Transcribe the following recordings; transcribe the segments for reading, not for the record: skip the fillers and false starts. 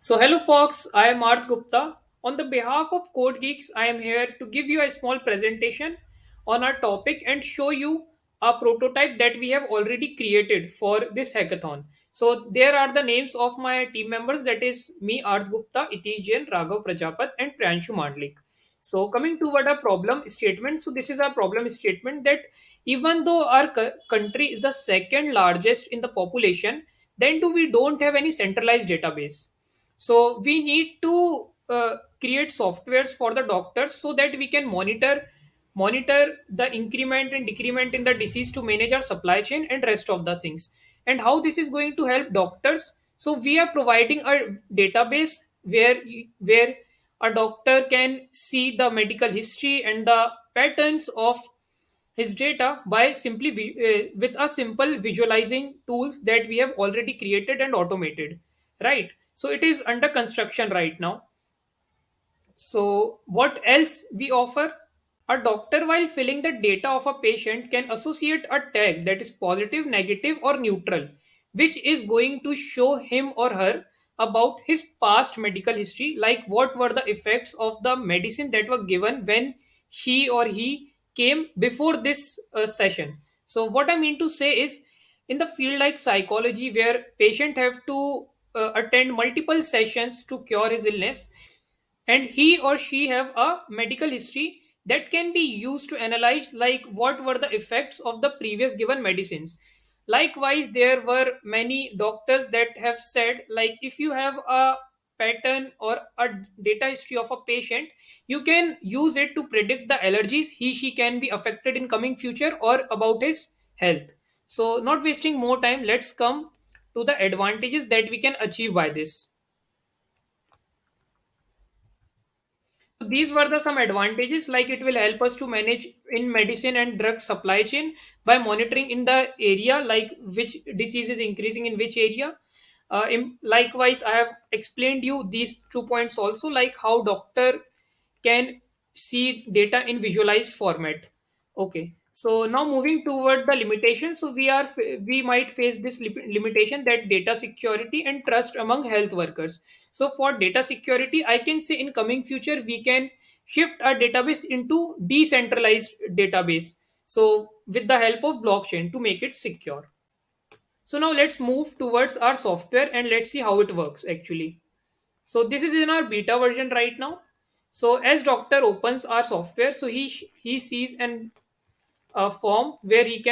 So, hello, folks. I am Arth Gupta. On the behalf of Code Geeks, I am here to give you a small presentation on our topic and show you a prototype that we have already created for this hackathon. So, there are the names of my team members, that is me, Arth Gupta, Itish Jain, Raghav Prajapat, and Priyanshu Mandlik. So, coming toward a problem statement. So, this is a problem statement that even though our country is the second largest in the population, then do we don't have any centralized database. So we need to create softwares for the doctors so that we can monitor the increment and decrement in the disease to manage our supply chain and rest of the things. And how this is going to help doctors? So we are providing a database where a doctor can see the medical history and the patterns of his data by simply with a simple visualizing tools that we have already created and automated, right? So it is under construction right now. So what else we offer? A doctor, while filling the data of a patient, can associate a tag that is positive, negative, or neutral, which is going to show him or her about his past medical history, like what were the effects of the medicine that were given when she or he came before this session. So, what I mean to say is, in the field like psychology, where patient have to attend multiple sessions to cure his illness, and he or she have a medical history that can be used to analyze like what were the effects of the previous given medicines. Likewise, there were many doctors that have said like if you have a pattern or a data history of a patient, you can use it to predict the allergies he she can be affected in coming future or about his health. So not wasting more time, let's come to the advantages that we can achieve by this. So these were the some advantages, like it will help us to manage in medicine and drug supply chain by monitoring in the area like which disease is increasing in which area. Likewise, I have explained you these 2 points also, like how doctor can see data in visualized format. Okay, so now moving toward the limitation. So we might face this limitation, that data security and trust among health workers. So for data security, I can say in coming future we can shift our database into decentralized database. So with the help of blockchain to make it secure. So now let's move towards our software and let's see how it works actually. So this is in our beta version right now. So as doctor opens our software, so he sees an a form where he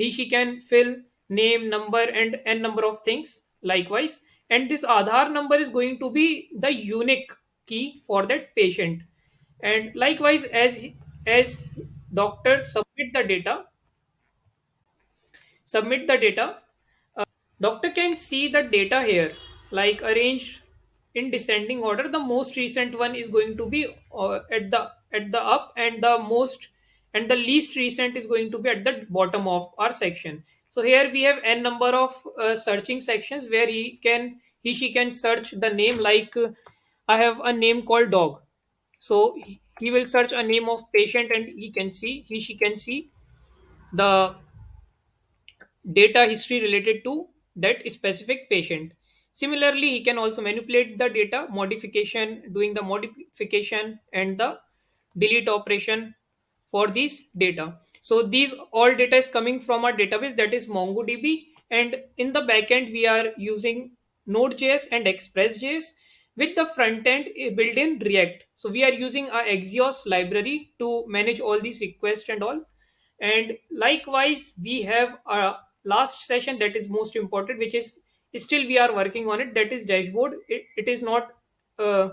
she can fill name, number, and n number of things. Likewise, and this Aadhaar number is going to be the unique key for that patient. And likewise, as doctors submit the data, doctor can see the data here, like arranged in descending order. The most recent one is going to be at the up, and the least recent is going to be at the bottom of our section. So here we have n number of searching sections where he she can search the name, like I have a name called dog. So he will search a name of patient and he she can see the data history related to that specific patient. Similarly, he can also manipulate the data modification, doing the modification and the delete operation for these data. So these all data is coming from our database, that is MongoDB, and in the backend we are using Node.js and Express.js with the front end built in React. So we are using our Axios library to manage all these requests and all. And likewise, we have a last session that is most important, which is still we are working on it, that is dashboard. It is not uh,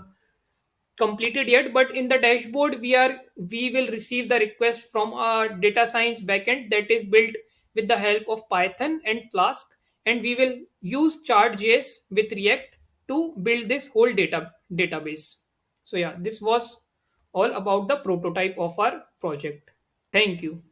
completed yet, but in the dashboard we will receive the request from our data science backend that is built with the help of Python and Flask, and we will use Chart.js with React to build this whole database. So yeah, this was all about the prototype of our project. Thank you.